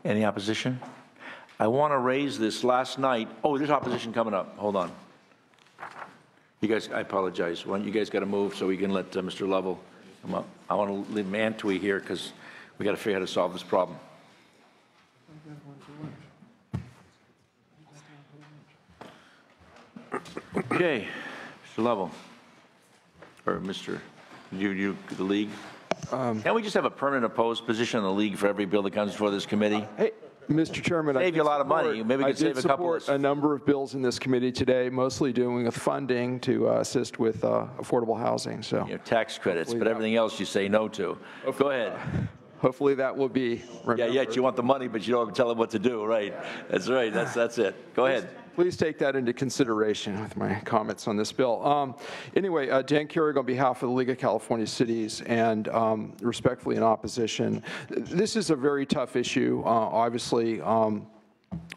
Any opposition? I want to raise this last night. Oh, there's opposition coming up. Hold on. You guys, I apologize. You guys got to move so we can let Mr. Lovell come up. I want to leave Mantui here because we got to figure out how to solve this problem. Okay, Mr. Lovell, or Mr. The league. Can't we just have a permanent opposed position in the league for every bill that comes before this committee? Hey, Mr. Chairman, save you a lot of money. Maybe we could save a couple. I did support a number of bills in this committee today, mostly doing with funding to assist with affordable housing. So, tax credits, but everything else you say no to. Go ahead. Hopefully that will be remembered. Yeah, yet you want the money, but you don't tell them what to do, right? That's right. That's it. Go ahead. Please take that into consideration with my comments on this bill. Anyway, Dan Keurig on behalf of the League of California Cities and respectfully in opposition. This is a very tough issue, obviously.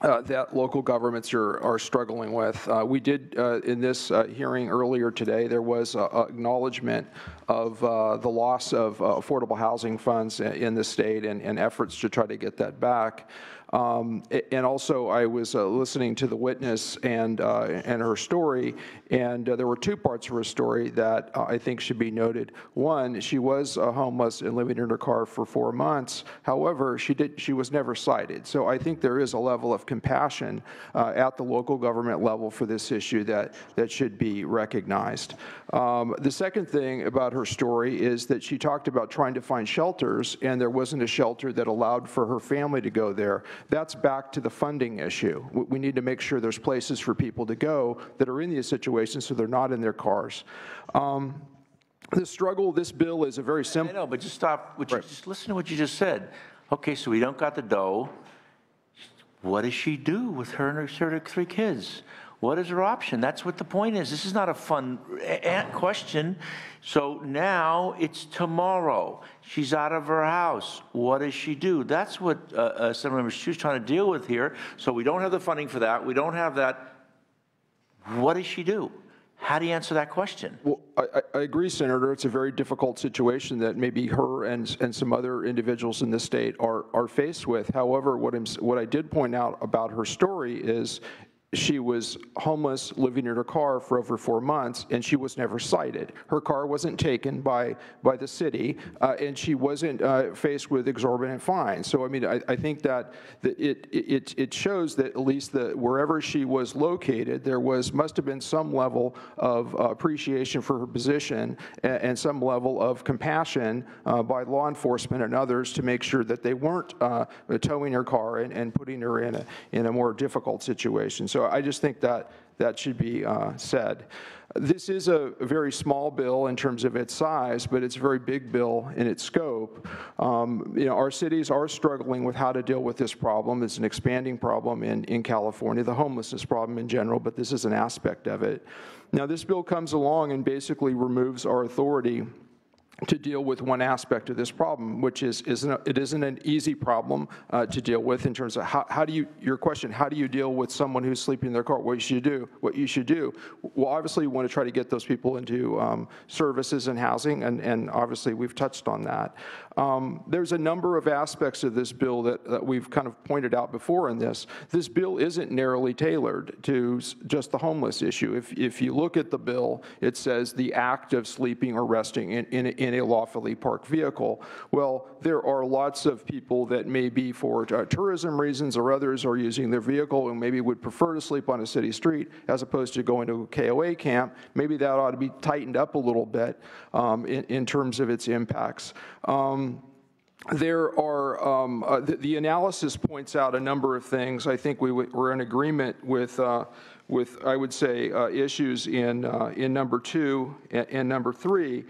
That local governments are struggling with. We did, in this hearing earlier today, there was acknowledgement of the loss of affordable housing funds in the state and efforts to try to get that back. And also, I was listening to the witness and her story, and there were two parts of her story that I think should be noted. One, she was homeless and living in her car for 4 months. However, she was never cited. So I think there is a level of compassion at the local government level for this issue that should be recognized. The second thing about her story is that she talked about trying to find shelters, and there wasn't a shelter that allowed for her family to go there. That's back to the funding issue. We need to make sure there's places for people to go that are in these situations so they're not in their cars. The struggle, this bill is a very simple. I know, but just stop. Just listen to what you just said. Okay, so we don't got the dough. What does she do with her and her 3 kids? What is her option? That's what the point is. This is not a fun question. So now it's tomorrow. She's out of her house. What does she do? That's what Assemblymember Chu's trying to deal with here. So we don't have the funding for that. We don't have that. What does she do? How do you answer that question? Well, I agree, Senator. It's a very difficult situation that maybe her and some other individuals in the state are faced with. However, what I did point out about her story is she was homeless, living in her car for over 4 months, and she was never cited. Her car wasn't taken by the city, and she wasn't faced with exorbitant fines. So, I mean, I think that it shows that at least wherever she was located, there must have been some level of appreciation for her position and some level of compassion by law enforcement and others to make sure that they weren't towing her car and putting her in a more difficult situation. So I just think that should be said. This is a very small bill in terms of its size, but it's a very big bill in its scope. Our cities are struggling with how to deal with this problem. It's an expanding problem in California, the homelessness problem in general, but this is an aspect of it. Now, this bill comes along and basically removes our authority to deal with one aspect of this problem, which it isn't an easy problem to deal with in terms of your question, how do you deal with someone who's sleeping in their car? What you should do? Well, obviously you want to try to get those people into services and housing, and obviously we've touched on that. There's a number of aspects of this bill that we've kind of pointed out before in this. This bill isn't narrowly tailored to just the homeless issue. If you look at the bill, it says the act of sleeping or resting in a lawfully parked vehicle. Well, there are lots of people that maybe for tourism reasons or others are using their vehicle and maybe would prefer to sleep on a city street as opposed to going to a KOA camp. Maybe that ought to be tightened up a little bit in terms of its impacts. There are, the analysis points out a number of things. I think we're in agreement with I would say, issues in number 2 and number 3.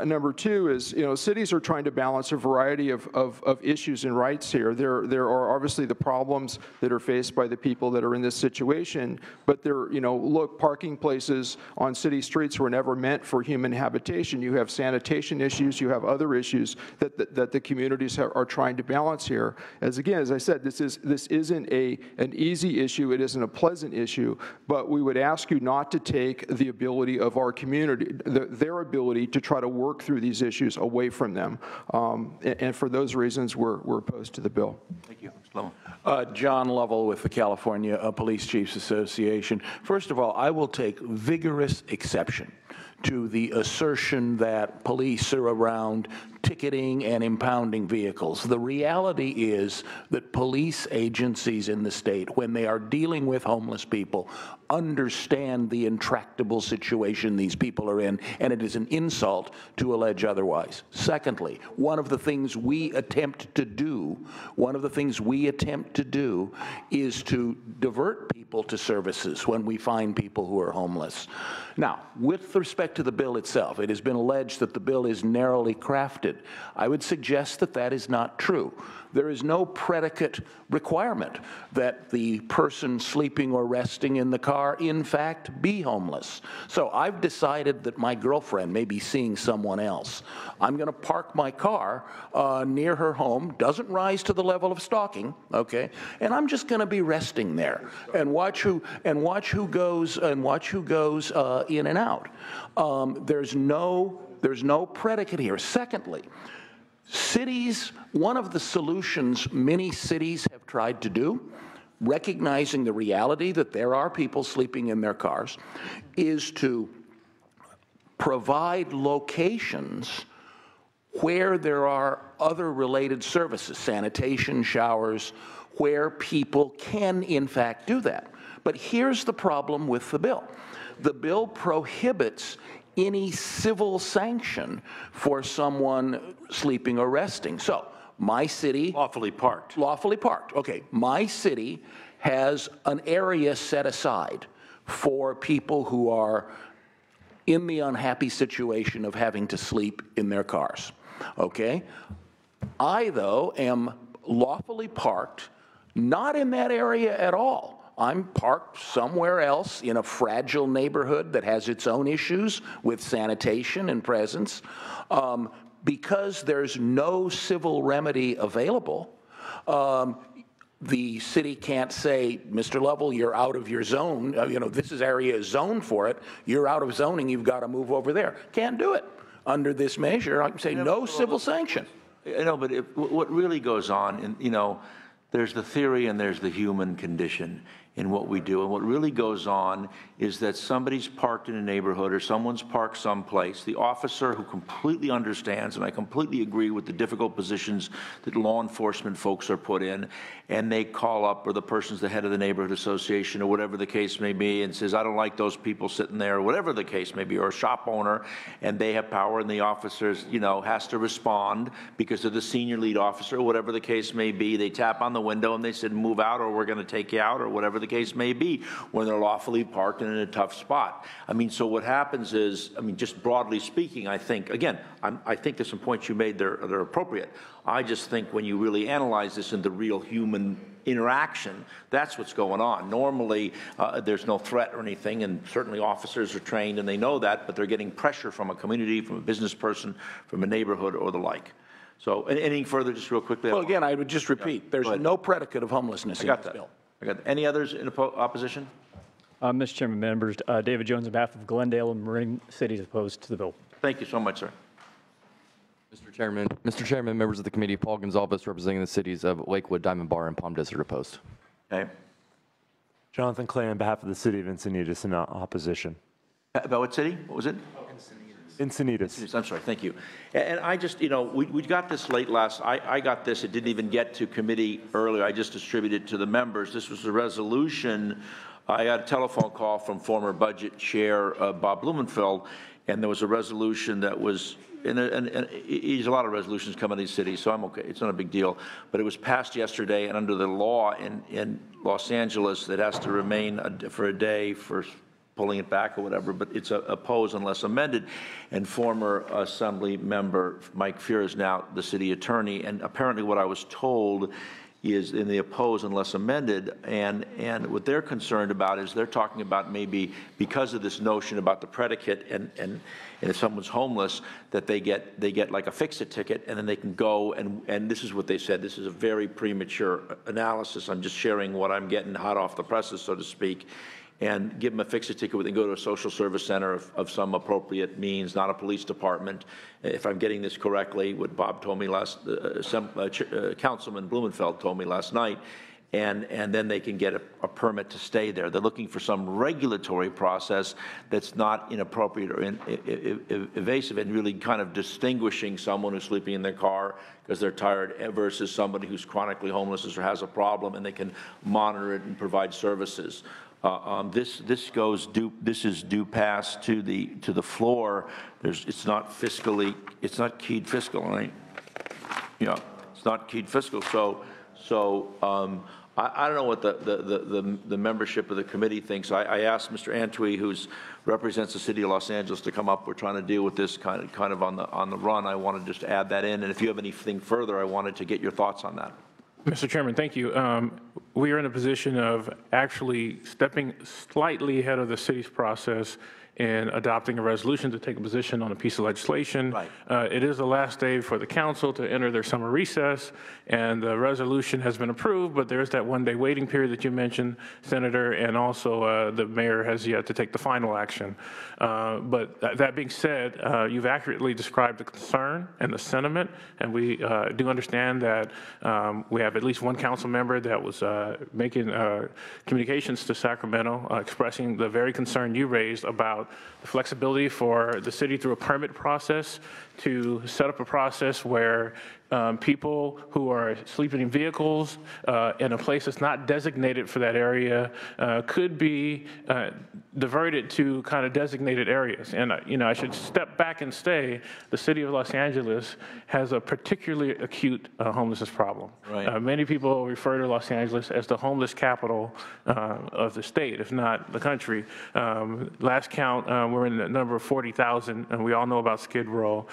Number 2 is, cities are trying to balance a variety of issues and rights here. There are obviously the problems that are faced by the people that are in this situation, but look, parking places on city streets were never meant for human habitation. You have sanitation issues, you have other issues that the communities are trying to balance here. As I said, this isn't an easy issue, it isn't a pleasant issue, but we would ask you not to take the ability of our community, their ability to try to work through these issues away from them. And for those reasons, we're opposed to the bill. Thank you. John Lovell with the California Police Chiefs Association. First of all, I will take vigorous exception to the assertion that police are around ticketing and impounding vehicles. The reality is that police agencies in the state, when they are dealing with homeless people, understand the intractable situation these people are in, and it is an insult to allege otherwise. Secondly, one of the things we attempt to do is to divert people to services when we find people who are homeless. Now, with respect to the bill itself, it has been alleged that the bill is narrowly crafted. I would suggest that that is not true. There is no predicate requirement that the person sleeping or resting in the car, in fact, be homeless. So I've decided that my girlfriend may be seeing someone else. I'm going to park my car near her home, doesn't rise to the level of stalking, okay? And I'm just going to be resting there and watch who goes in and out. There's no predicate here. Secondly, cities, one of the solutions many cities have tried to do, recognizing the reality that there are people sleeping in their cars, is to provide locations where there are other related services, sanitation, showers, where people can in fact do that. But here's the problem with the bill. The bill prohibits any civil sanction for someone sleeping or resting. So my city— Lawfully parked. Lawfully parked. Okay. My city has an area set aside for people who are in the unhappy situation of having to sleep in their cars. Okay? I, though, am lawfully parked, not in that area at all. I'm parked somewhere else in a fragile neighborhood that has its own issues with sanitation and presence. Because there's no civil remedy available, the city can't say, Mr. Lovell, you're out of your zone. This area is zoned for it. You're out of zoning. You've got to move over there. Can't do it. Under this measure, I can say no civil sanction. But what really goes on, there's the theory and there's the human condition in what we do. And what really goes on is that somebody's parked in a neighborhood or someone's parked someplace. The officer who completely understands, and I completely agree with the difficult positions that law enforcement folks are put in, and they call up, or the person's the head of the neighborhood association or whatever the case may be, and says, I don't like those people sitting there, or whatever the case may be, or a shop owner, and they have power, and the officer, has to respond because they're the senior lead officer, or whatever the case may be. They tap on the window and they said, move out, or we're going to take you out, or whatever the case may be, when they're lawfully parked and in a tough spot. So what happens is, just broadly speaking, I think, again, I think there's some points you made there that are appropriate. I just think when you really analyze this in the real human interaction, that's what's going on. Normally, there's no threat or anything, and certainly officers are trained and they know that, but they're getting pressure from a community, from a business person, from a neighborhood, or the like. So anything further, just real quickly? Well, again, I would just repeat, there's no predicate of homelessness in this bill. I got any others in opposition? Mr. Chairman, members, David Jones on behalf of Glendale and Marin City is opposed to the bill. Thank you so much, sir. Mr. Chairman, members of the committee, Paul Gonzalez representing the cities of Lakewood, Diamond Bar, and Palm Desert opposed. Okay. Jonathan Clay on behalf of the city of Encinitas in opposition. About what city? What was it? Encinitas. I'm sorry, thank you. And I just, we got this late I got this, it didn't even get to committee earlier, I just distributed it to the members. This was a resolution. I got a telephone call from former budget chair Bob Blumenfeld, and there was a resolution that was, and there's a lot of resolutions coming to these cities, so I'm okay, it's not a big deal. But it was passed yesterday, and under the law in Los Angeles, it has to remain for a day for pulling it back or whatever, but it's opposed unless amended. And former Assembly member Mike Fear is now the city attorney, and apparently what I was told is in the oppose unless amended, and what they're concerned about is they're talking about maybe because of this notion about the predicate and if someone's homeless, that they get like a fix-it ticket, and then they can go and this is what they said. This is a very premature analysis. I'm just sharing what I'm getting hot off the presses, so to speak. and give them a fix-it ticket where they go to a social service center of some appropriate means, not a police department. If I'm getting this correctly, what Bob told me Councilman Blumenfeld told me last night, and then they can get a permit to stay there. They're looking for some regulatory process that's not inappropriate or evasive, and really kind of distinguishing someone who's sleeping in their car because they're tired versus somebody who's chronically homeless or has a problem, and they can monitor it and provide services. This is due pass to the floor. It's not keyed fiscal, right? Yeah, it's not keyed fiscal. So I don't know what the membership of the committee thinks. I asked Mr. Antwi, who represents the city of Los Angeles, to come up. We're trying to deal with this kind of on the run. I wanted just to add that in, and if you have anything further, I wanted to get your thoughts on that. Mr. Chairman, thank you. We are in a position of actually stepping slightly ahead of the city's process in adopting a resolution to take a position on a piece of legislation. Right. It is the last day for the council to enter their summer recess, and the resolution has been approved, but there's that one-day waiting period that you mentioned, Senator, and also the mayor has yet to take the final action. But that being said, you've accurately described the concern and the sentiment, and we do understand that we have at least one council member that was making communications to Sacramento, expressing the very concern you raised about the flexibility for the city through a permit process to set up a process where people who are sleeping in vehicles in a place that's not designated for that area could be diverted to kind of designated areas. And I should step back and say the city of Los Angeles has a particularly acute homelessness problem. Right. Many people refer to Los Angeles as the homeless capital of the state, if not the country. Last count, we're in the number of 40,000, and we all know about Skid Row.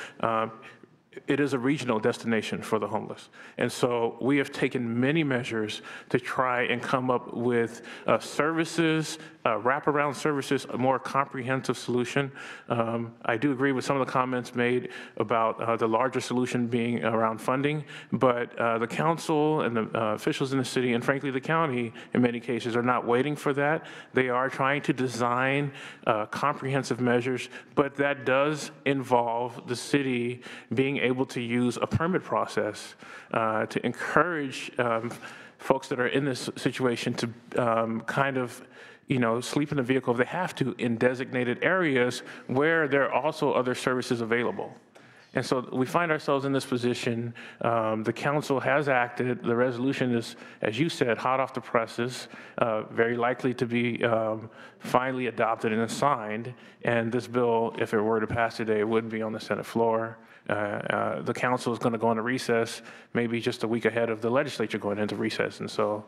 It is a regional destination for the homeless. And so we have taken many measures to try and come up with services, wraparound services, a more comprehensive solution. I do agree with some of the comments made about the larger solution being around funding, but the council and the officials in the city, and frankly the county in many cases, are not waiting for that. They are trying to design comprehensive measures, but that does involve the city being able to use a permit process to encourage folks that are in this situation to kind of sleep in the vehicle if they have to in designated areas where there are also other services available. And so we find ourselves in this position. The council has acted. The resolution is, as you said, hot off the presses, very likely to be finally adopted and signed. And this bill, if it were to pass today, would be on the Senate floor. The council is going to go into recess maybe just a week ahead of the legislature going into recess. And so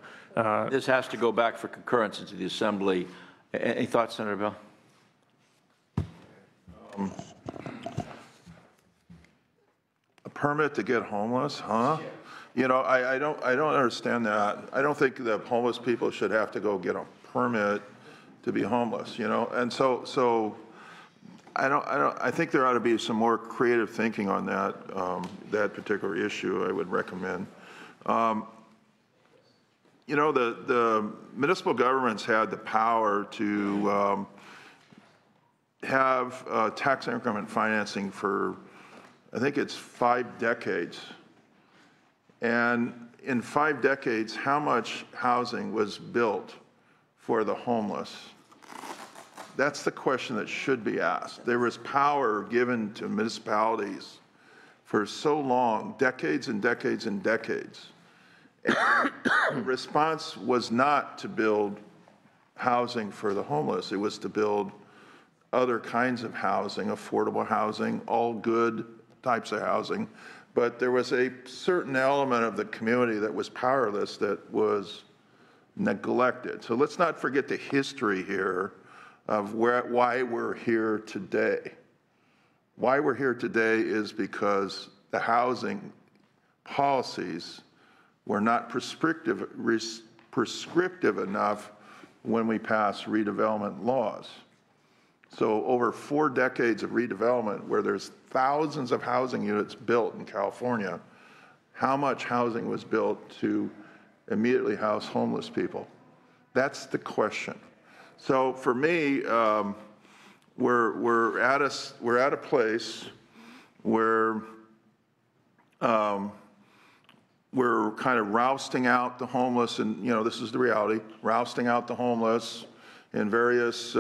this has to go back for concurrence into the assembly. Any thoughts, Senator Bell? A permit to get homeless, huh? I don't understand that. I don't think that homeless people should have to go get a permit to be homeless, and so I think there ought to be some more creative thinking on that particular issue. I would recommend. The municipal governments had the power to have tax increment financing for, I think it's 5 decades. And in 5 decades, how much housing was built for the homeless? That's the question that should be asked. There was power given to municipalities for so long, decades and decades and decades. And the response was not to build housing for the homeless. It was to build other kinds of housing, affordable housing, all good types of housing. But there was a certain element of the community that was powerless, that was neglected. So let's not forget the history here of why we're here today. Why we're here today is because the housing policies were not prescriptive enough when we passed redevelopment laws. So over 4 decades of redevelopment, where there's thousands of housing units built in California, how much housing was built to immediately house homeless people? That's the question. So for me, we're at a place where we're kind of rousting out the homeless, and this is the reality, rousting out the homeless in various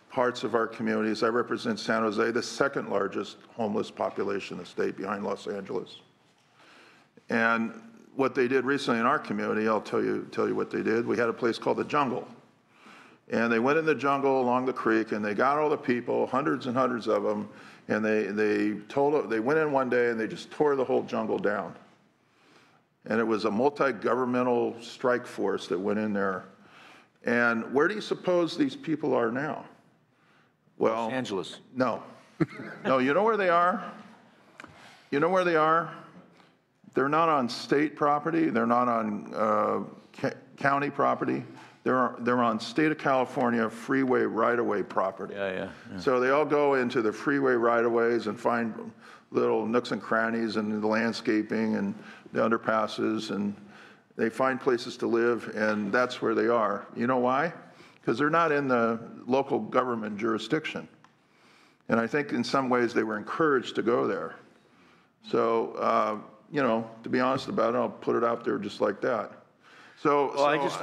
parts of our communities. I represent San Jose, the second largest homeless population in the state behind Los Angeles. And what they did recently in our community, I'll tell you what they did. We had a place called the Jungle. And they went in the jungle along the creek, and they got all the people, hundreds and hundreds of them, and they went in one day and they just tore the whole jungle down. And it was a multi-governmental strike force that went in there. And where do you suppose these people are now? Well, Los Angeles. No. No, you know where they are? You know where they are? They're not on state property. They're not on county property. They're on state of California freeway right-of-way property. Yeah. So they all go into the freeway right-of-ways and find little nooks and crannies and the landscaping and the underpasses, and they find places to live, and that's where they are. You know why? Because they're not in the local government jurisdiction. And I think in some ways they were encouraged to go there. So, to be honest about it, I'll put it out there just like that. Well,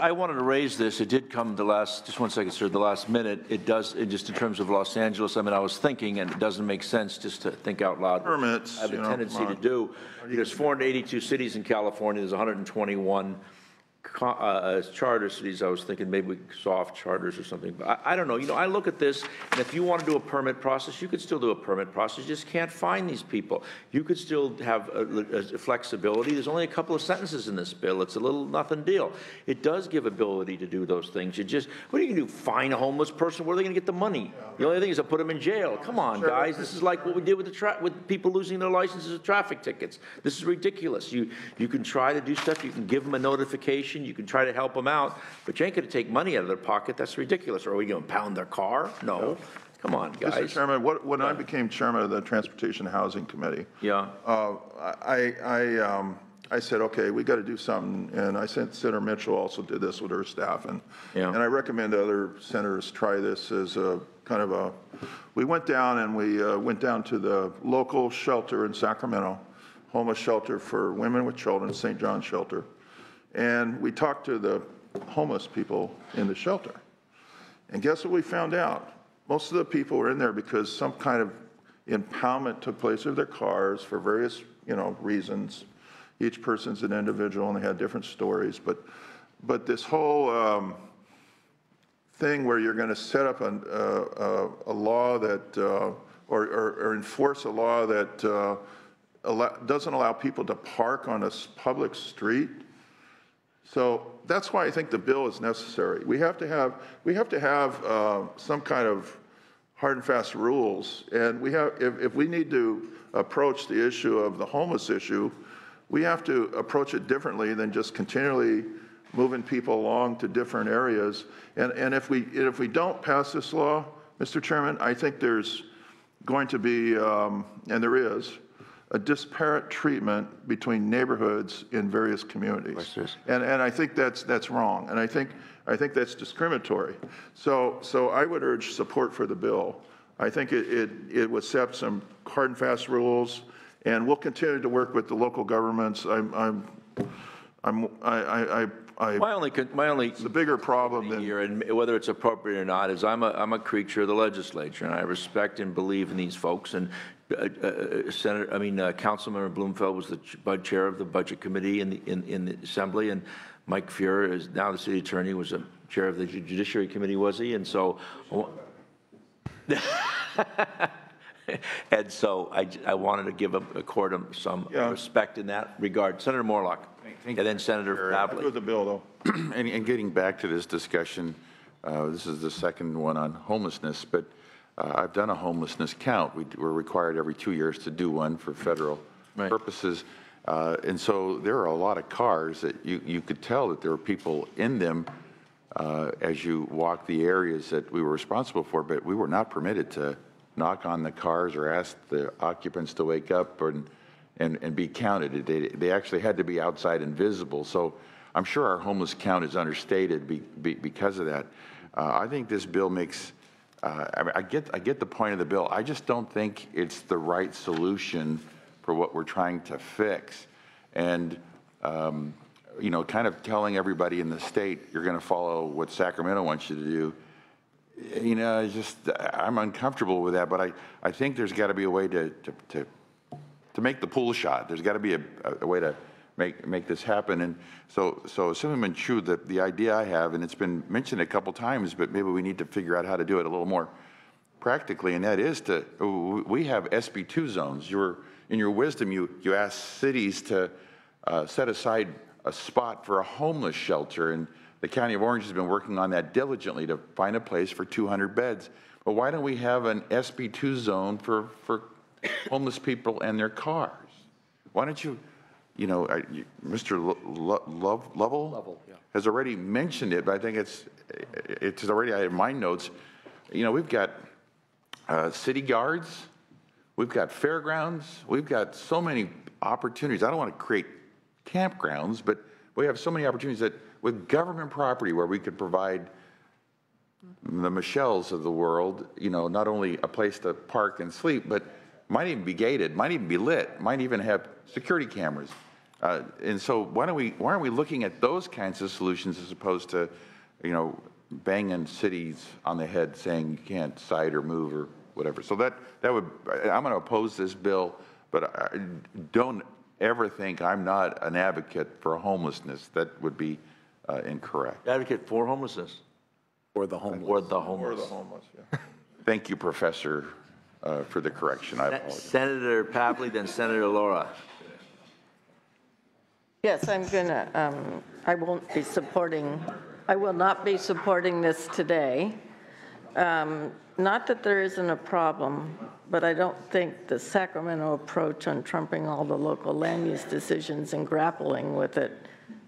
I wanted to raise this. It did come just 1 second, sir, the last minute. It does, just in terms of Los Angeles, I was thinking, and it doesn't make sense just to think out loud. Permits, I have a tendency to do. There's 482 cities in California. There's 121 charter cities. I was thinking maybe soft charters or something. But I don't know. I look at this, and if you want to do a permit process, you could still do a permit process. You just can't find these people. You could still have a flexibility. There's only a couple of sentences in this bill. It's a little nothing deal. It does give ability to do those things. What are you going to do? Fine a homeless person? Where are they going to get the money? The only thing is to put them in jail. Come on, guys. This is like what we did with people losing their licenses of traffic tickets. This is ridiculous. You can try to do stuff. You can give them a notification. You can try to help them out, but you ain't going to take money out of their pocket. That's ridiculous. Or are we going to pound their car? No. Come on, guys. Mr. Chairman, when I became chairman of the Transportation and Housing Committee, I said, okay, we got to do something. And I sent Senator Mitchell also did this with her staff. And I recommend other senators try this as a kind of we went down and we went down to the local shelter in Sacramento, homeless shelter for women with children, St. John's Shelter. And we talked to the homeless people in the shelter. And guess what we found out? Most of the people were in there because some kind of impoundment took place of their cars for various, reasons. Each person's an individual and they had different stories. But this whole thing where you're going to set up a law that, or enforce a law that doesn't allow people to park on a public street. So that's why I think the bill is necessary. We have to have some kind of hard and fast rules, and if we need to approach the issue of the homeless issue, we have to approach it differently than just continually moving people along to different areas. And if we don't pass this law, Mr. Chairman, I think there's going to be, and there is, a disparate treatment between neighborhoods in various communities. And I think that's wrong. And I think that's discriminatory. So I would urge support for the bill. I think it would set some hard and fast rules, and we'll continue to work with the local governments. My only the bigger problem than here, and whether it's appropriate or not, is I'm a creature of the legislature, and I respect and believe in these folks. And Councilmember Bloomfeld was the chair of the Budget Committee in the Assembly, and Mike Fuhrer is now the city attorney, was a chair of the Judiciary Committee, was he? And so, and so I wanted to give accord him some respect in that regard. Senator Morlock, and then Senator Pavlik. With the bill, though. And getting back to this discussion, this is the second one on homelessness, but I've done a homelessness count. We're required every 2 years to do one for federal purposes. And so there are a lot of cars that you could tell that there were people in them as you walk the areas that we were responsible for, but we were not permitted to knock on the cars or ask the occupants to wake up and be counted. They actually had to be outside and visible. So I'm sure our homeless count is understated because of that. I think this bill makes, I get the point of the bill. I just don't think it's the right solution for what we're trying to fix. And, you know, kind of telling everybody in the state, you're going to follow what Sacramento wants you to do, you know, it's just, I'm uncomfortable with that, but I think there's got to be a way to make the pool shot. There's got to be a way to make this happen. And so Assemblyman Chu, the idea I have, and it's been mentioned a couple times, but maybe we need to figure out how to do it a little more practically, and that is we have SB2 zones. In your wisdom, you ask cities to set aside a spot for a homeless shelter, and the County of Orange has been working on that diligently to find a place for 200 beds. But why don't we have an SB2 zone for homeless people and their cars? Why don't you, you know, Mr. Lovell has already mentioned it, but I think it's already, I have my notes. You know, we've got city guards, we've got fairgrounds, we've got so many opportunities. I don't want to create campgrounds, but we have so many opportunities that with government property where we could provide the Michelles of the world, you know, not only a place to park and sleep, but might even be gated, might even be lit, might even have security cameras. And so why aren't we looking at those kinds of solutions as opposed to, you know, banging cities on the head saying you can't cite or move or whatever. So that would, I'm going to oppose this bill, but I don't ever think I'm not an advocate for homelessness. That would be incorrect. Advocate for homelessness. Or the homeless. Or the homeless. Or the homeless, yeah. Thank you, Professor, for the correction. I apologize. Senator Pavley, then Senator Laura. Yes, I'm gonna, I will not be supporting this today. Not that there isn't a problem, but I don't think the Sacramento approach on trumping all the local land use decisions and grappling with it,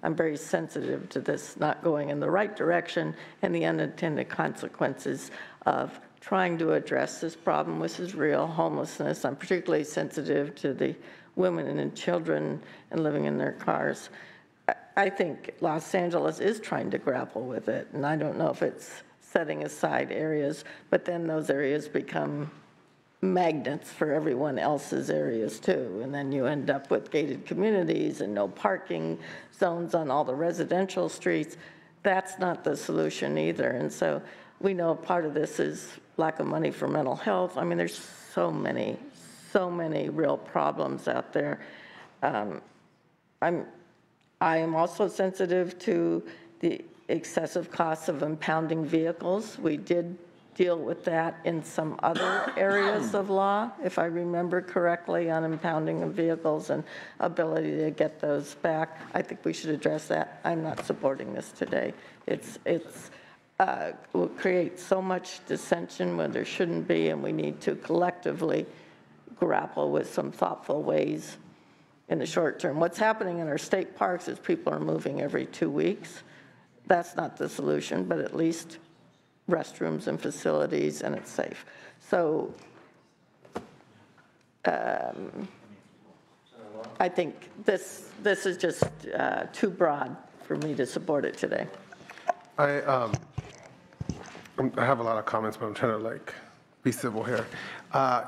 I'm very sensitive to this not going in the right direction and the unintended consequences of trying to address this problem, which is real, homelessness. I'm particularly sensitive to the women and children and living in their cars. I think Los Angeles is trying to grapple with it, and I don't know if it's setting aside areas, but then those areas become magnets for everyone else's areas too, and then you end up with gated communities and no parking zones on all the residential streets. That's not the solution either, and so we know part of this is lack of money for mental health. I mean, there's so many real problems out there. I am also sensitive to the excessive costs of impounding vehicles. We did deal with that in some other areas of law, if I remember correctly, on impounding of vehicles and ability to get those back. I think we should address that. I'm not supporting this today. It will create so much dissension when there shouldn't be, and we need to collectively grapple with some thoughtful ways in the short term. What's happening in our state parks is people are moving every 2 weeks. That's not the solution, but at least restrooms and facilities, and it's safe. So I think this is just too broad for me to support it today. I have a lot of comments, but I'm trying to be civil here.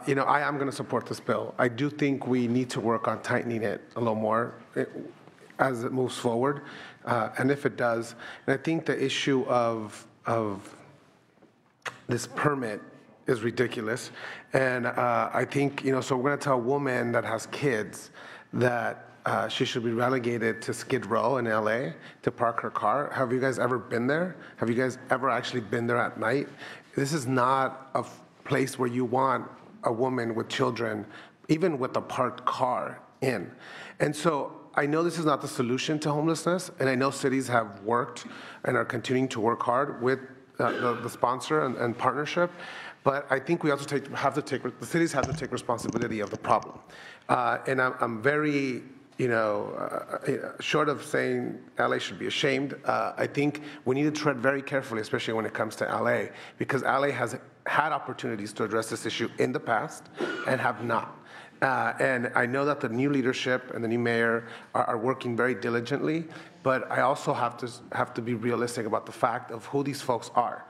You know, I am going to support this bill. I do think we need to work on tightening it a little more as it moves forward, and if it does. And I think the issue of this permit is ridiculous. And I think, you know, so we're going to tell a woman that has kids that she should be relegated to Skid Row in LA to park her car. Have you guys ever been there? Have you guys ever actually been there at night? This is not a place where you want a woman with children, even with a parked car, in. And so I know this is not the solution to homelessness, and I know cities have worked and are continuing to work hard with the sponsor and partnership, but I think we also the cities have to take responsibility of the problem. And I'm very, you know, short of saying LA should be ashamed, I think we need to tread very carefully, especially when it comes to LA, because LA has had opportunities to address this issue in the past and have not. And I know that the new leadership and the new mayor are working very diligently, but I also have to be realistic about the fact of who these folks are.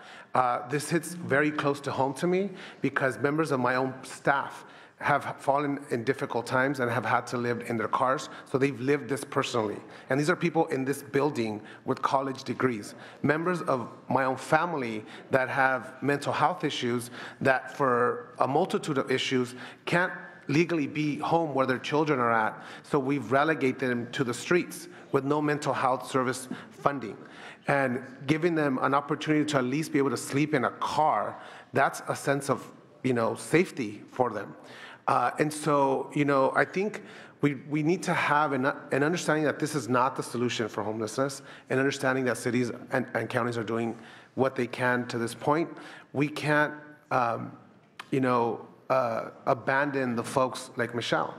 This hits very close to home to me because members of my own staff have fallen in difficult times and have had to live in their cars, so they've lived this personally. And these are people in this building with college degrees. Members of my own family that have mental health issues that for a multitude of issues can't legally be home where their children are at, so we've relegated them to the streets with no mental health service funding. And giving them an opportunity to at least be able to sleep in a car, that's a sense of, safety for them. And so, I think we need to have an understanding that this is not the solution for homelessness, and understanding that cities and counties are doing what they can to this point. We can't, abandon the folks like Michelle,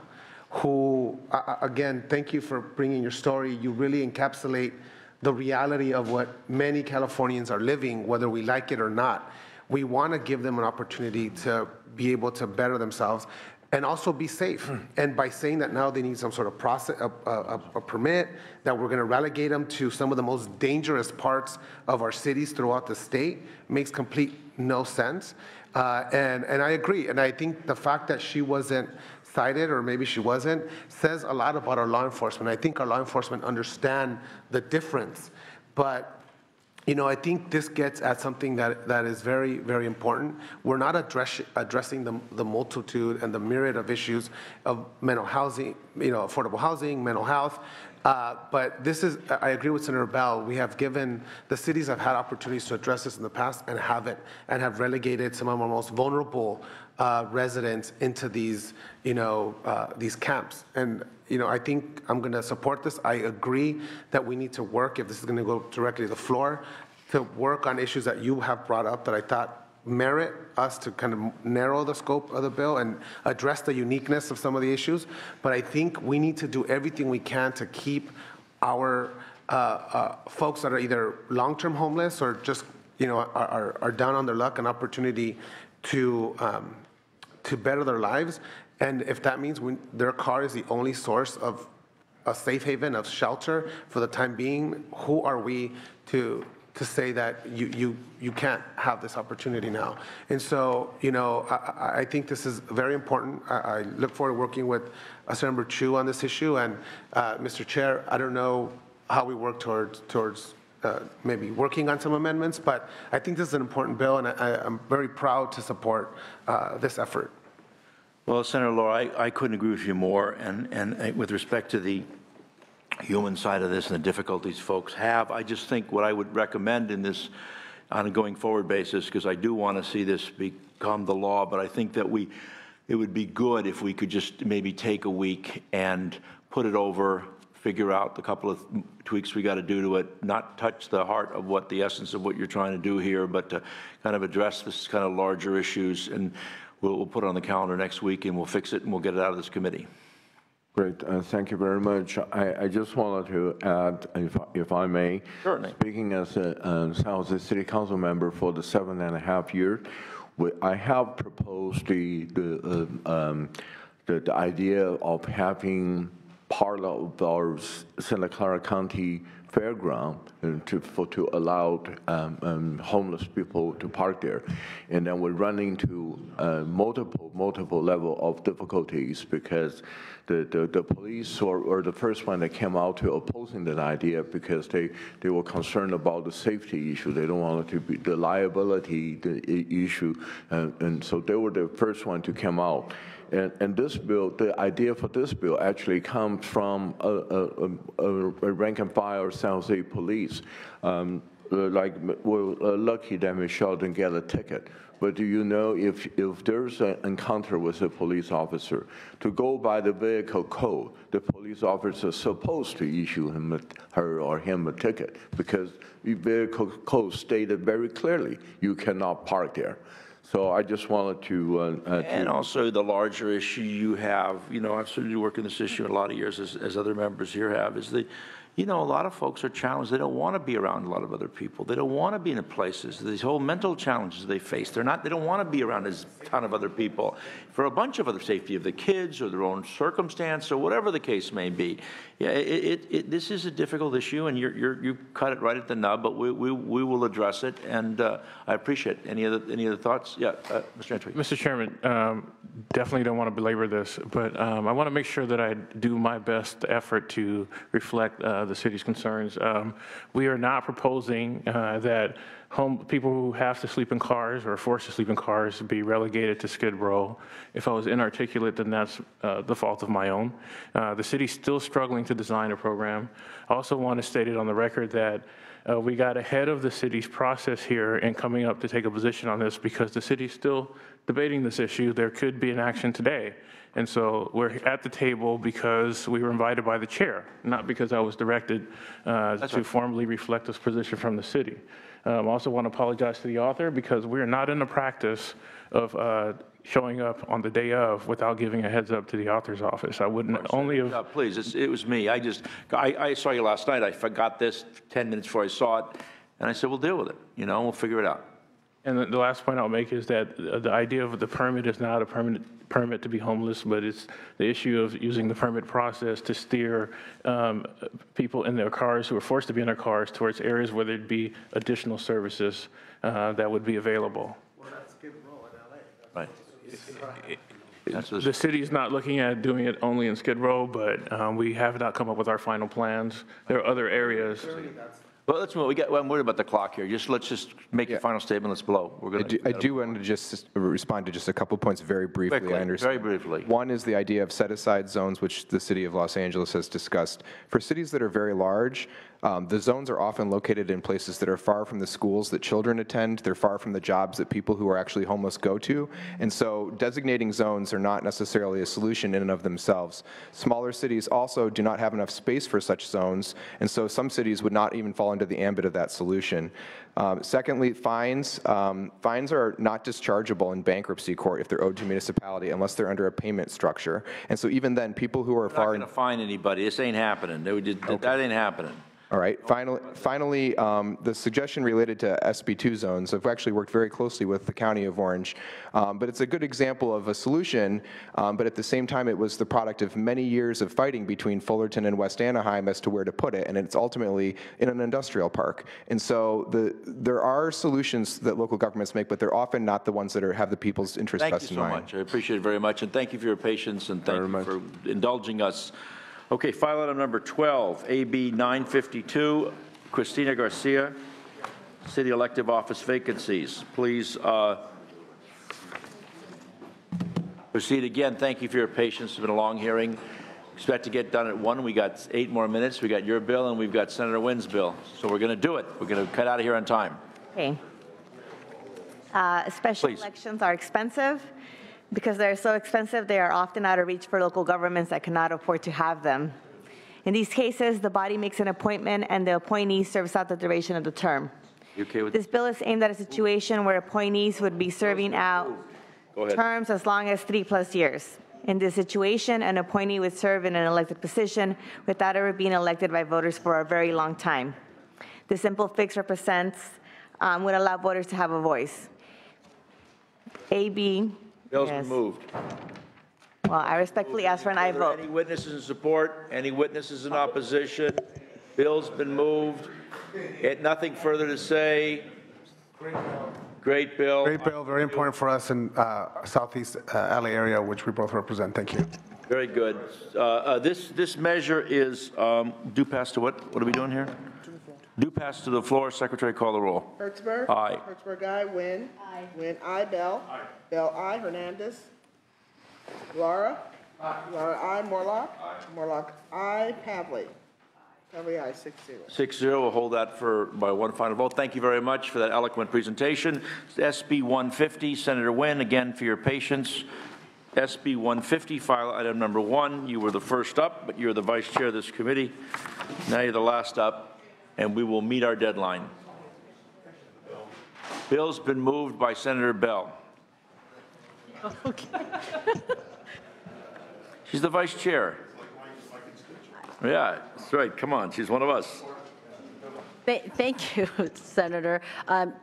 who, again, thank you for bringing your story. You really encapsulate the reality of what many Californians are living, whether we like it or not. We want to give them an opportunity to be able to better themselves and also be safe. And by saying that now they need some sort of process, a permit, that we're going to relegate them to some of the most dangerous parts of our cities throughout the state makes complete no sense. And I agree. And I think the fact that she wasn't cited, or maybe she wasn't, says a lot about our law enforcement. I think our law enforcement understand the difference. But I think this gets at something that is very, very important. We're not addressing the multitude and the myriad of issues of mental housing, affordable housing, mental health. But this is, I agree with Senator Bell, we have given, the cities have had opportunities to address this in the past and haven't, and have relegated some of our most vulnerable residents into these camps. And I think I'm going to support this. I agree that we need to work, if this is going to go directly to the floor, to work on issues that you have brought up that I thought merit us to kind of narrow the scope of the bill and address the uniqueness of some of the issues. But I think we need to do everything we can to keep our folks that are either long-term homeless or just are down on their luck an opportunity to better their lives. And if that means their car is the only source of a safe haven, of shelter for the time being, who are we to say that you can't have this opportunity now? And so, I think this is very important. I look forward to working with Senator Chu on this issue. And Mr. Chair, I don't know how we work towards maybe working on some amendments, but I think this is an important bill, and I'm very proud to support this effort. Well, Senator Laura, I couldn't agree with you more. And with respect to the human side of this and the difficulties folks have, I just think what I would recommend in this on a going forward basis, because I do want to see this become the law, but I think that it would be good if we could just maybe take a week and put it over, figure out the couple of tweaks we got to do to it, not touch the heart of what the essence of what you're trying to do here, but to kind of address this kind of larger issues. And we'll put it on the calendar next week, and we'll fix it, and we'll get it out of this committee. Great, thank you very much. I just wanted to add, if I may, certainly. Speaking as a San Jose City Council member for the 7.5 years, I have proposed the idea of having part of our Santa Clara County fairground to allow homeless people to park there. And then we're running into multiple level of difficulties because the police were the first one that came out to opposing that idea because they were concerned about the safety issue. They don't want it to be the liability issue. And so they were the first one to come out. And this bill, the idea for this bill actually comes from a rank and file San Jose police. We're lucky that Michelle didn't get a ticket. But do you know if there's an encounter with a police officer, to go by the vehicle code, the police officer is supposed to issue her or him a ticket because the vehicle code stated very clearly you cannot park there. So I just wanted to... and also the larger issue you have, I've certainly worked in this issue a lot of years, as other members here have, is the you know, a lot of folks are challenged. They don't want to be around a lot of other people. They don't want to be in places. These whole mental challenges they face. They don't want to be around a ton of other people for a bunch of other safety of the kids or their own circumstance or whatever the case may be. Yeah, this is a difficult issue, and you cut it right at the nub. But we will address it, and I appreciate it. Any other thoughts? Yeah, Mr. Entry. Mr. Chairman, definitely don't want to belabor this, but I want to make sure that I do my best effort to reflect the city's concerns. We are not proposing that people who have to sleep in cars or are forced to sleep in cars be relegated to Skid Row. If I was inarticulate, then that's the fault of my own. The city's still struggling to design a program. I also want to state it on the record that we got ahead of the city's process here in coming up to take a position on this because the city's still debating this issue. There could be an action today. And so we're at the table because we were invited by the chair, not because I was directed to formally reflect this position from the city. I also want to apologize to the author because we're not in the practice of showing up on the day of without giving a heads up to the author's office. I wouldn't only have... No, please, it was me. I saw you last night. I forgot this 10 minutes before I saw it, and I said, we'll deal with it. You know, we'll figure it out. And the last point I'll make is that the idea of the permit is not a permit to be homeless, but it's the issue of using the permit process to steer people in their cars who are forced to be in their cars towards areas where there'd be additional services that would be available. Well, that's Skid Row in LA. Right. The city is not looking at doing it only in Skid Row, but we have not come up with our final plans. There are other areas. Well, let's move. I'm worried about the clock here. Let's just make your final statement. Let's blow. I do want to just respond to just a couple points very briefly. Quickly, I understand. very briefly. One is the idea of set-aside zones, which the city of Los Angeles has discussed. For cities that are very large, the zones are often located in places that are far from the schools that children attend. They're far from the jobs that people who are actually homeless go to. And so designating zones are not necessarily a solution in and of themselves. Smaller cities also do not have enough space for such zones, and so some cities would not even fall into the ambit of that solution. Secondly, fines. Fines are not dischargeable in bankruptcy court if they're owed to a municipality unless they're under a payment structure. And so even then, people who are We're not going to fine anybody. This ain't happening. That ain't happening. All right. Finally, the suggestion related to SB2 zones. I've actually worked very closely with the County of Orange, but it's a good example of a solution, but at the same time, it was the product of many years of fighting between Fullerton and West Anaheim as to where to put it, and it's ultimately in an industrial park. And so there are solutions that local governments make, but they're often not the ones that have the people's interest best in mind. Thank you so much. I appreciate it very much, and thank you for your patience, and thank you for indulging us. Okay, file item number 12, AB 952, Christina Garcia, City Elective Office vacancies. Please proceed again. Thank you for your patience. It's been a long hearing. Expect to get done at 1. We got 8 more minutes. We got your bill, and we've got Senator Wynn's bill. So we're going to do it. We're going to cut out of here on time. Okay. Special elections are expensive. Because they're so expensive, they are often out of reach for local governments that cannot afford to have them. In these cases, the body makes an appointment and the appointee serves out the duration of the term. You okay with this bill is aimed at a situation where appointees would be serving out terms as long as 3+ years. In this situation, an appointee would serve in an elected position without ever being elected by voters for a very long time. The simple fix would allow voters to have a voice. AB. Bill's been moved. Well, I respectfully ask for an aye vote. Any witnesses in support? Any witnesses in opposition? Bill's been moved. Nothing further to say. Great bill. Great bill, very important for us in Southeast LA area, which we both represent. Thank you. Very good. This measure is due pass to what? What are we doing here? Due pass to the floor. Secretary, call the roll. Hertzberg? Aye. Hertzberg, aye. Wynn? Aye. Wynn, aye. Bell? Aye. Bell, aye. Hernandez? Laura? Aye. Laura, aye. Morlock? Aye. Morlock, aye. Pavley? Pavley, aye. 6-0. 6-0. We'll hold that by one final vote. Thank you very much for that eloquent presentation. SB 150, Senator Wynn, again for your patience. SB 150, file item number 1. You were the first up, but you're the vice chair of this committee. Now you're the last up. And we will meet our deadline. Bill's been moved by Senator Bell. Okay. She's the vice chair. Yeah, that's right. Come on, she's one of us. Thank you, Senator.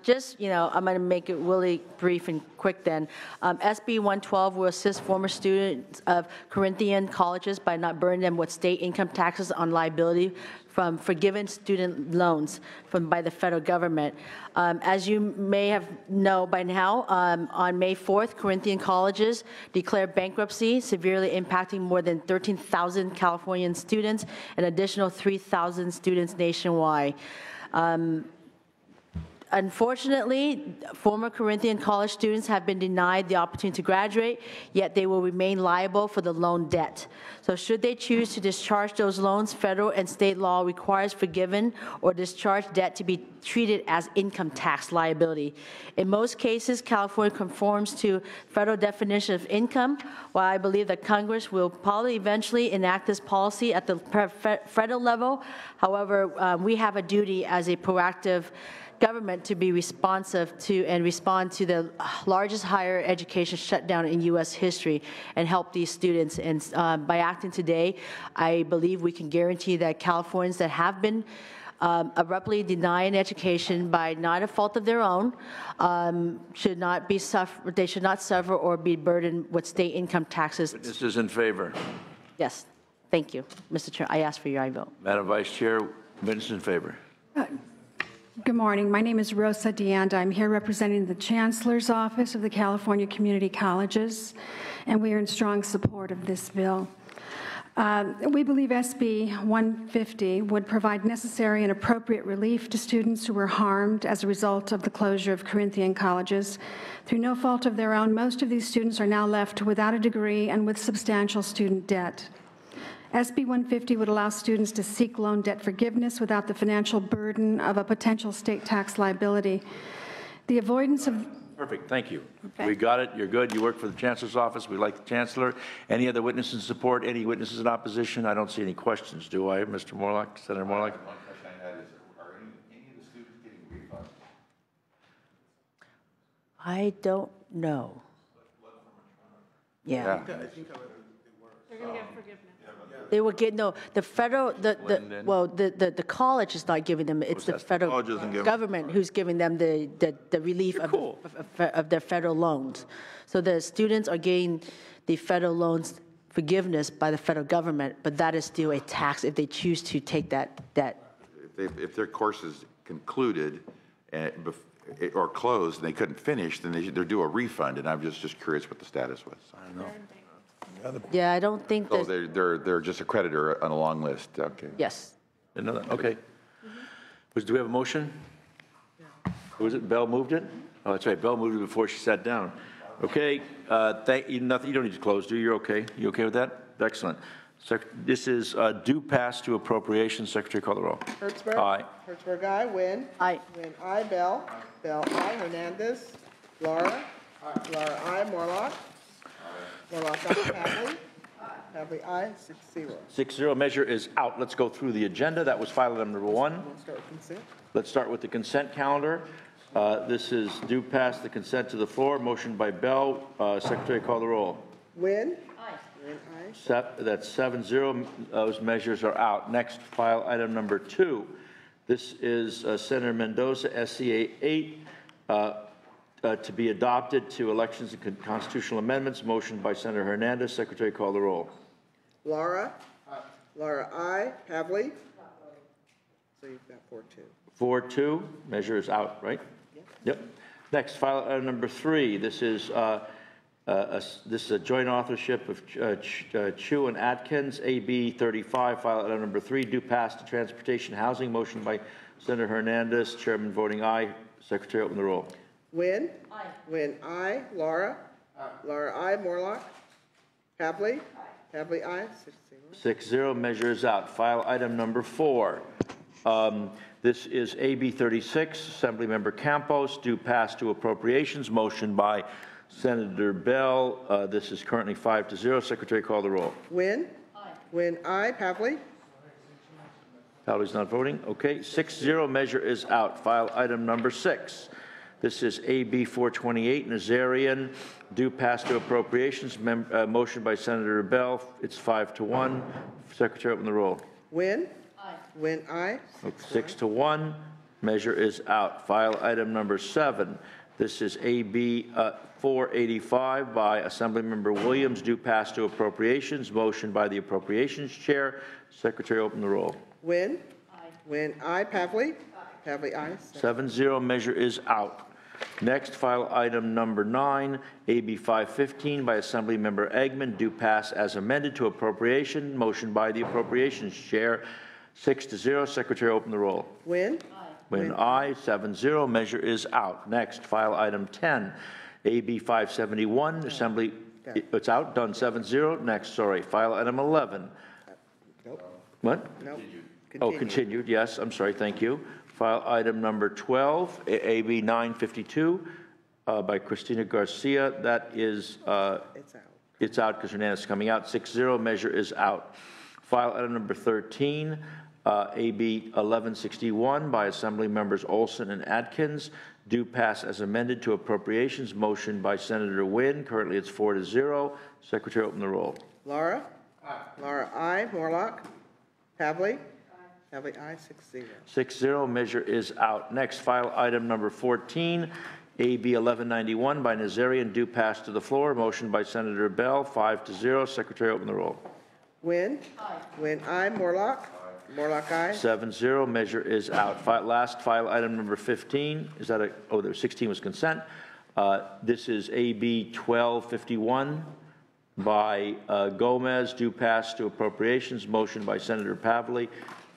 Just, I'm going to make it really brief and quick then. SB 112 will assist former students of Corinthian colleges by not burdening them with state income taxes on liability from forgiven student loans by the federal government. As you may know by now, on May 4th, Corinthian colleges declared bankruptcy, severely impacting more than 13,000 Californian students and additional 3,000 students nationwide. Unfortunately, former Corinthian college students have been denied the opportunity to graduate, yet they will remain liable for the loan debt. So should they choose to discharge those loans, federal and state law requires forgiven or discharged debt to be treated as income tax liability. In most cases, California conforms to federal definition of income, while I believe that Congress will probably eventually enact this policy at the federal level. However, we have a duty as a proactive government to be responsive to and respond to the largest higher education shutdown in U.S. history and help these students. And by acting today, I believe we can guarantee that Californians that have been abruptly denied an education by not a fault of their own should not suffer or be burdened with state income taxes. This is in favor. Yes. Thank you, Mr. Chair. I ask for your aye vote. Madam Vice Chair, witness in favor. Good morning. My name is Rosa DeAnda. I'm here representing the Chancellor's Office of the California Community Colleges, and we are in strong support of this bill. We believe SB 150 would provide necessary and appropriate relief to students who were harmed as a result of the closure of Corinthian colleges. Through no fault of their own, most of these students are now left without a degree and with substantial student debt. SB 150 would allow students to seek loan debt forgiveness without the financial burden of a potential state tax liability. The avoidance of... Perfect, thank you. Okay. We got it, you're good. You work for the Chancellor's Office. We like the Chancellor. Any other witnesses in support? Any witnesses in opposition? I don't see any questions, do I, Mr. Morlock, Senator Morlock? One question I had is, are any of the students getting refunds? I don't know. Yeah. They're going to get forgiveness. They will get, no, the federal, the college is not giving them, it's the federal government who's giving them the relief of their federal loans. So the students are getting the federal loans forgiveness by the federal government, but that is still a tax if they choose to take that. If their course is concluded or closed and they couldn't finish, then they're due a refund, and I'm just curious what the status was. I don't know. Yeah, I don't think so. They're just a creditor on a long list. Okay. Yes. Okay. Do we have a motion? Was it Bell moved it? Oh, that's right. Bell moved it before she sat down. Okay. You don't need to close, do you? You're okay. You okay with that? Excellent. This is due pass to appropriations. Secretary, call the roll. Hertzberg. Aye. Hertzberg, aye. Wynn. Aye. Wynn, aye. Bell. Bell, aye. Hernandez. Laura. Laura, aye. Morlock. Morlock, aye. Pavley. Pavley, aye. 6-0. 6-0. Measure is out. Let's go through the agenda. That was file item number 1. Let's start with the consent calendar. This is due pass the consent to the floor. Motion by Bell. Secretary, call the roll. Wynn. Aye. Wynn, aye. That's 7-0. Those measures are out. Next, file item number 2. This is Senator Mendoza, SCA 8, to be adopted to elections and constitutional amendments. Motion by Senator Hernandez. Secretary, call the roll. Laura. Aye. Laura, aye. Pavley. So you've got 4-2. 4-2. Measure is out, right? Yep. Next, file item number 3. This is a joint authorship of Chu and Atkins, AB 35, file item number 3, due pass to transportation housing. Motion by Senator Hernandez. Chairman voting aye. Secretary, open the roll. Wynn. Aye. Wynn, aye. Laura. Aye. Laura, aye. Morlock. Pavley. Aye. Pavley, aye. 6-0. 6-0. Measure is out. File item number 4. This is AB 36, Assemblymember Campos, due pass to appropriations. Motion by Senator Bell. This is currently 5-0. Secretary, call the roll. Wynn. Aye. Wynn, aye. Pavley. Pavley's not voting. Okay. 6-0. Measure is out. File item number 6. This is AB 428, Nazarian, due pass to appropriations. Motion by Senator Bell. It's 5-1. Secretary, open the roll. Wynn? Aye. Wynn, aye. 6-1, measure is out. File item number 7. This is AB 485 by Assemblymember Williams, due pass to appropriations. Motion by the Appropriations Chair. Secretary, open the roll. Wynn? Aye. Wynn, aye. Pavley? Pavley, aye. 7-0, measure is out. Next, file item number 9, AB 515 by Assemblymember Eggman, due pass as amended to appropriation. Motion by the Appropriations Chair. 6-0, Secretary, open the roll. Wynn? Wynn, aye. 7-0, measure is out. Next, file item 10, AB 571, Assembly, it's out, done. 7-0. Next, sorry, file item 11. Nope. What? Nope. Oh, continued, yes, I'm sorry, thank you. File item number 12, AB 952 by Christina Garcia. That is, It's out. it's out because Hernandez is coming out. 6-0, measure is out. File item number 13, AB 1161 by Assembly Members Olson and Atkins, due pass as amended to appropriations. Motion by Senator Wynn. Currently, it's 4-0. Secretary, open the roll. Laura? Aye. Laura, aye. Morlock? Pavley? Pavley, aye. 6-0. 6-0, measure is out. Next, file item number 14, AB 1191 by Nazarian, due pass to the floor. Motion by Senator Bell, 5-0. Secretary, open the roll. Wynn? Aye. Wynn, aye. Morlock? Morlock, aye. 7-0, measure is out. Last file item number 15, is that oh, there 16 was consent. This is AB 1251 by Gomez, due pass to appropriations. Motion by Senator Pavley,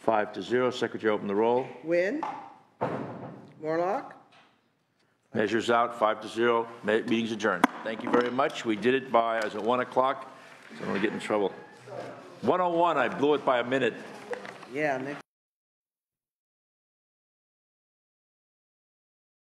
5-0. Secretary, open the roll. Wynn? Morlock? Measures out, 5-0. Meeting's adjourned. Thank you very much. We did it by, as at 1 o'clock, so I'm going to get in trouble. 1:01, I blew it by a minute. Yeah, next.